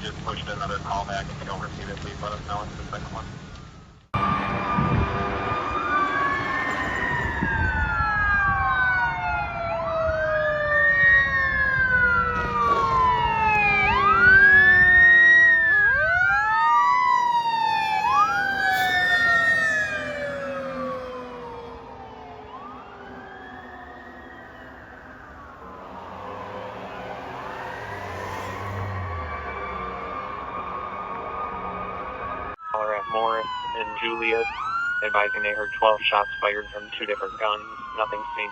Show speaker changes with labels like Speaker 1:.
Speaker 1: just pushed another call back. If you don't receive it, please let us know. It's the second one. Caller at Morris and Julius, advising they heard 12 shots fired from 2 different guns. Nothing seen.